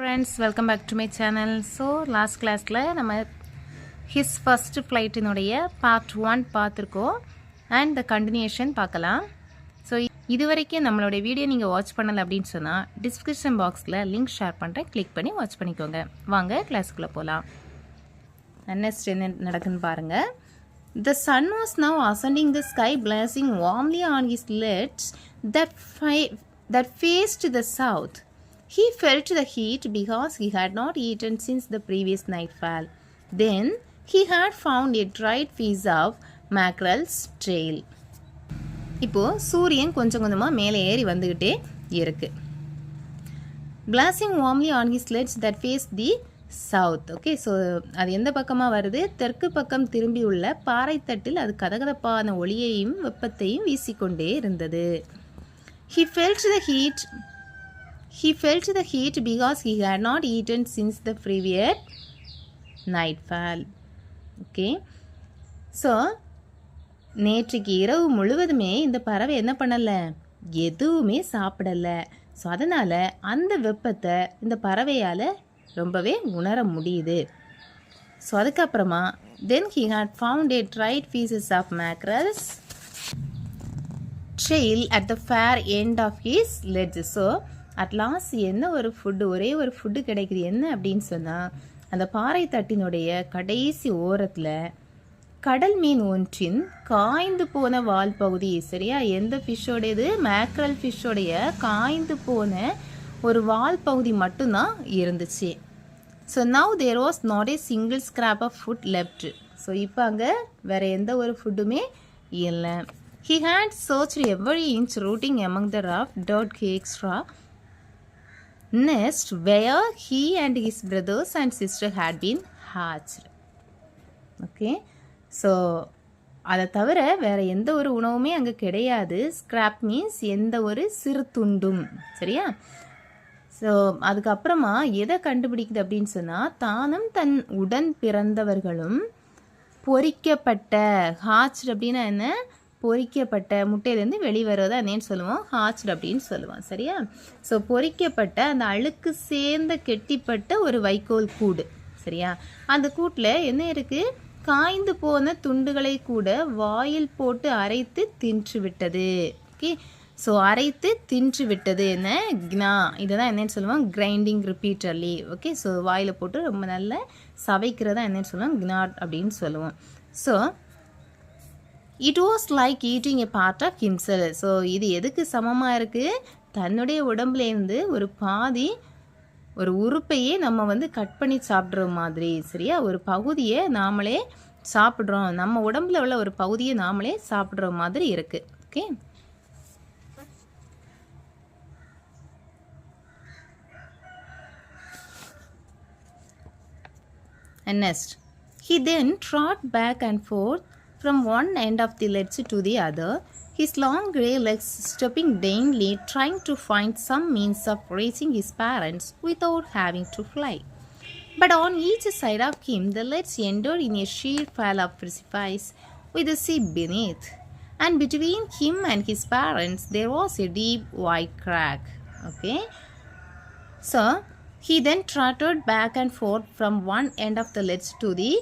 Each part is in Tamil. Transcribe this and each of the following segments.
friends, welcome back to my channel. So last class la nama his first flight inuடைய part 1 பார்த்திருக்கோம் and the continuation பார்க்கலாம். So இதுவரைக்கும் நம்மளோட வீடியோ நீங்க வாட்ச் பண்ணல அப்படினு சொன்னா description boxல லிங்க் ஷேர் பண்றேன், கிளிக் பண்ணி வாட்ச் பண்ணிக்கோங்க. வாங்க கிளாஸ்க்குள்ள போலாம். next என்ன நடக்குன்னு பாருங்க. The sun was now ascending the sky, blazing warmly on his legs that faced the south. He felt the heat because he had not eaten since the previous nightfall. Then he had found a dried piece of mackerel's tail. இப்போ சூரியன் கொஞ்சம் கொஞ்சமா மேலே ஏறி வந்துகிட்டே இருக்கு. Blazing warmly on his legs that faced the south. Okay, so அது எந்த பக்கமா வருது? தெற்கு பக்கம் திரும்பி உள்ள பாறைத்தட்டில் அது கதகதப்பான ஒளியையும் வெப்பத்தையும் வீசிக்கொண்டே இருந்தது. He felt the heat because he had not eaten since the previous nightfall. Okay, so நேற்றுக்கு இரவு முழுவதுமே இந்த பறவை என்ன பண்ணல, எதுவுமே சாப்பிடல. ஸோ அதனால அந்த வெப்பத்தை இந்த பறவையால் ரொம்பவே உணர முடியுது. ஸோ அதுக்கப்புறமா then he had found a dried pieces of mackerel's tail at the far end of his legs. So at last என்ன ஒரு ஃபுட்டு, ஒரே ஒரு ஃபுட்டு கிடைக்குது. என்ன அப்படின்னு சொன்னால், அந்த பாறை தட்டினுடைய கடைசி ஓரத்தில் கடல் மீன் ஒன்றின் காய்ந்து போன வால் பகுதி, சரியா? எந்த ஃபிஷ்ஷோடையது? மேக்ரல் ஃபிஷ்ஷோடைய காய்ந்து போன ஒரு வால் பகுதி மட்டும்தான் இருந்துச்சு. So now there was not a single scrap of food left. So இப்போ அங்கே வேற எந்த ஒரு ஃபுட்டுமே இல்லை. He had searched every inch, rooting among the rough dirt extra nest where he and his brothers and sister had been hatched. Okay, so அதை தவிர வேற எந்த ஒரு உணவுமே அங்கே கிடையாது. ஸ்கிராப் மீன்ஸ் எந்த ஒரு சிறு துண்டும், சரியா? ஸோ அதுக்கப்புறமா எதை கண்டுபிடிக்குது அப்படின்னு சொன்னால், தானும் தன் உடன் பிறந்தவர்களும் பொரிக்கப்பட்ட, ஹாச்ட் அப்படின்னா என்ன? பொரிக்கப்பட்ட முட்டையிலேருந்து வெளிவரதை என்னன்னு சொல்லுவோம்? ஹாச்ட் அப்படின்னு சொல்லுவோம், சரியா? ஸோ பொரிக்கப்பட்ட அந்த அழுக்கு சேர்ந்த கெட்டிப்பட்ட ஒரு வைக்கோல் கூடு, சரியா? அந்த கூட்டில் என்ன இருக்குது? காய்ந்து போன துண்டுகளை கூட வாயில் போட்டு அரைத்து தின்று விட்டது. ஓகே, ஸோ அரைத்து தின்று விட்டது என்ன? க்னா. இதை தான் என்னன்னு சொல்லுவோம்? கிரைண்டிங் ரிப்பீட்டர்லி. ஓகே, ஸோ வாயில் போட்டு ரொம்ப நல்ல சவைக்கிறதா என்னன்னு சொல்லுவோம்? க்னாட் அப்படின்னு சொல்லுவோம். So it was like eating a part of himself. So இது எதுக்கு சமமாக இருக்குது? தன்னுடைய உடம்புலேருந்து ஒரு பாதி, ஒரு உறுப்பையே நம்ம கட் பண்ணி சாப்பிட்ற மாதிரி, சரியா? ஒரு பகுதியை நாமளே சாப்பிட்றோம், நம்ம உடம்புல உள்ள ஒரு பகுதியை நாமளே சாப்பிட்ற மாதிரி இருக்குது. Okay, and next he then trot back and forth from one end of the ledge to the other, his long grey legs stepping daintily, trying to find some means of reaching his parents without having to fly. But on each side of him the ledge ended in a sheer fall of precipice with the sea beneath, and between him and his parents there was a deep white crack. Okay, so he then trotted back and forth from one end of the ledge to the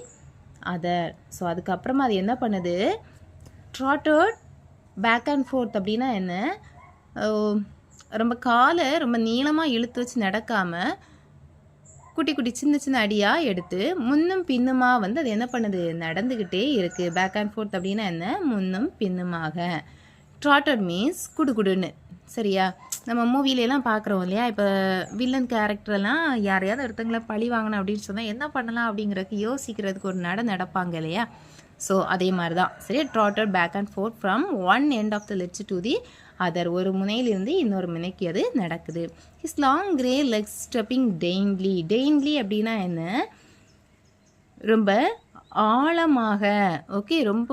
other. So அதுக்கப்புறமா அது என்ன பண்ணுது? trotted back and forth அப்படின்னா என்ன? ரொம்ப காலை ரொம்ப நீளமாக இழுத்து வச்சு நடக்காமல் குட்டி குட்டி சின்ன சின்ன அடியாக எடுத்து முன்னும் பின்னுமா அது என்ன பண்ணுது? நடந்துக்கிட்டே இருக்குது. பேக் அண்ட் ஃபோர்த் அப்படின்னா என்ன? முன்னும் பின்னுமாக. trotted மீன்ஸ் குடுகுடுன்னு, சரியா? நம்ம மூவிலெலாம் பார்க்குறோம் இல்லையா? இப்போ வில்லன் கேரக்டர்லாம் யாரையாவது ஒருத்தங்களை பழி வாங்கணும் அப்படின்னு சொன்னால் என்ன பண்ணலாம் அப்படிங்கிறதுக்கு யோசிக்கிறதுக்கு ஒரு நடப்பாங்க இல்லையா? ஸோ அதே மாதிரி தான், சரி. trotted back and forth from one end of the ledge to the other. ஒரு முனையிலிருந்து இன்னொரு முனைக்கு அது நடக்குது. his long grey legs stepping daintily. daintily அப்படின்னா என்ன? ரொம்ப ஆழமாக. ஓகே, ரொம்ப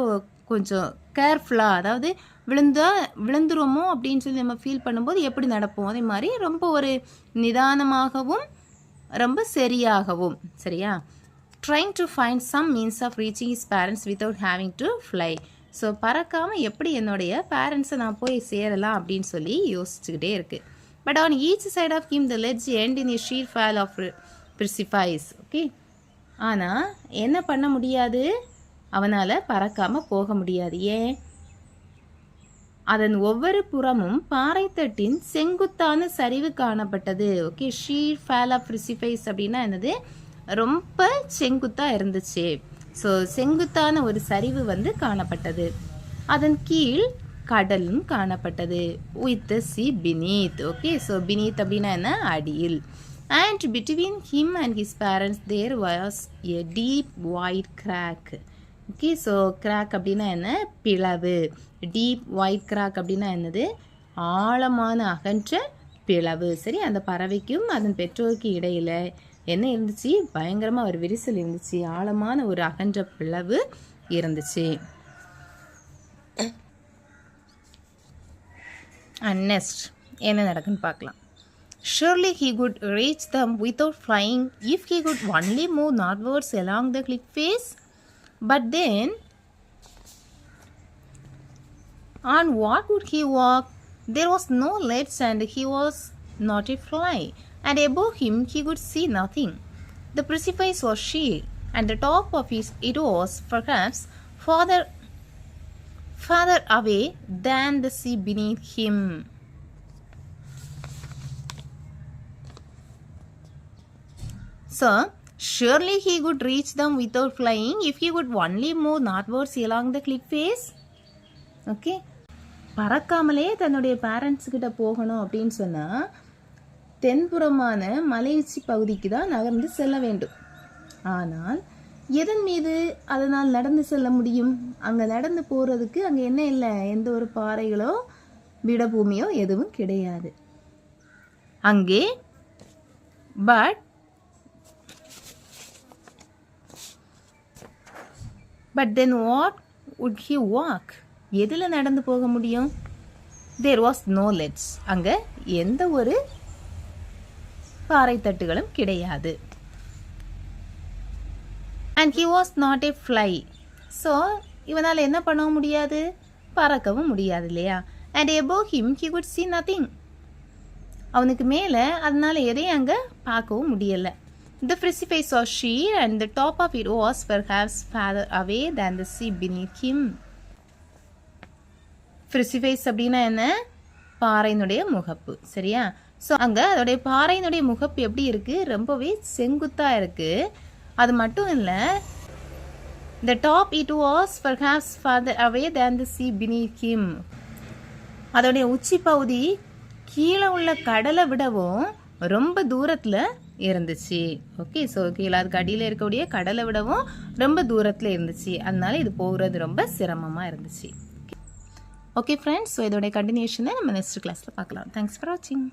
கொஞ்சம் கேர்ஃபுல்லாக, அதாவது விழுந்துருமோ அப்படின்னு சொல்லி நம்ம ஃபீல் பண்ணும்போது எப்படி நடப்போம், அதே மாதிரி ரொம்ப ஒரு நிதானமாகவும் ரொம்ப சரியாகவும், சரியா? trying to find some means of reaching his parents without having to fly. So பறக்காமல் எப்படி என்னுடைய பேரண்ட்ஸை நான் போய் சேரலாம் அப்படின்னு சொல்லி யோசிச்சுக்கிட்டே இருக்குது. but on each side of him the ledge end in a sheer fall of precipice. Okay, ஆனால் என்ன பண்ண முடியாது, அவனால் பறக்காமல் போக முடியாது. ஏன்? அதன் ஒவ்வொரு புறமும் பாறைத்தட்டின் செங்குத்தான சரிவு காணப்பட்டது. ஓகே, ஷீர் ஃபேல் ஆஃப் precipice அப்படின்னா என்னது, ரொம்ப செங்குத்தாக இருந்துச்சு. ஸோ செங்குத்தான ஒரு சரிவு காணப்பட்டது. அதன் கீழ் கடலும் காணப்பட்டது. with the sea beneath. Okay, so beneath அப்படின்னா என்ன, அடியில். and between him and his parents there was a deep wide crack. Okay, so crack அப்படின்னா என்ன, பிளவு. டீப் ஒயிட் கிராக் அப்படின்னா என்னது, ஆழமான அகன்ற பிளவு. சரி, அந்த பறவைக்கும் அதன் பெற்றோருக்கு இடையில என்ன இருந்துச்சு, பயங்கரமாக ஒரு விரிசல் இருந்துச்சு, ஆழமான ஒரு அகன்ற பிளவு இருந்துச்சு. and next என்ன நடக்குன்னு பார்க்கலாம். surely he could reach them without flying if he could only move northwards along the cliff face. But then, on what would he walk? There was no ledge and he was not a fly, and above him he could see nothing. The precipice was sheer, and the top of it was perhaps farther away than the sea beneath him. So, surely he could reach them without flying if he could only move northwards along the cliff face. Okay, பறக்காமலே தன்னுடைய பேரண்ட்ஸ் கிட்ட போகணும் அப்படின்னு சொன்னால் தென்புறமான மலை உச்சி பகுதிக்கு தான் நகர்ந்து செல்ல வேண்டும். ஆனால் எதன் மீது அதனால் நடந்து செல்ல முடியும்? அங்கே நடந்து போகிறதுக்கு அங்கே என்ன இல்லை, எந்த ஒரு பாறைகளோ விடபூமியோ எதுவும் கிடையாது அங்கே. But then what would he walk? எதில் நடந்து போக முடியும்? There was no ledge. அங்கே எந்த ஒரு பாறை தட்டுகளும் கிடையாது. And he was not a fly. So இவனால் என்ன பண்ண முடியாது, பறக்கவும் முடியாது இல்லையா? And above him he could see nothing. அவனுக்கு மேலே அதனால் எதையும் அங்கே பார்க்கவும் முடியலை. The precipice was sheer and the top of it was perhaps farther away than the sea beneath him. Precipice அப்படின்னா என்ன, பாறையினுடைய முகப்பு. சரியா? ஸோ அங்கே அதோடைய பாறையினுடைய முகப்பு எப்படி இருக்குது, ரொம்பவே செங்குத்தாக இருக்குது. அது மட்டும் இல்லை, the top it was perhaps farther away than the sea beneath him. அதோடைய உச்சி பகுதி கீழே உள்ள கடலை விடவும் ரொம்ப தூரத்தில் இருந்துச்சு. ஓகே, ஸோ கீழே அதுக்கு அடியில் இருக்கக்கூடிய கடலை விடவும் ரொம்ப தூரத்தில் இருந்துச்சு. அதனால இது போகிறது ரொம்ப சிரமமாக இருந்துச்சு. ஓகே ஃப்ரெண்ட்ஸ், ஸோ இதோடைய கண்டினியூஷனை நம்ம நெக்ஸ்ட் கிளாஸில் பார்க்கலாம். தேங்க்ஸ் ஃபார் வாட்சிங்.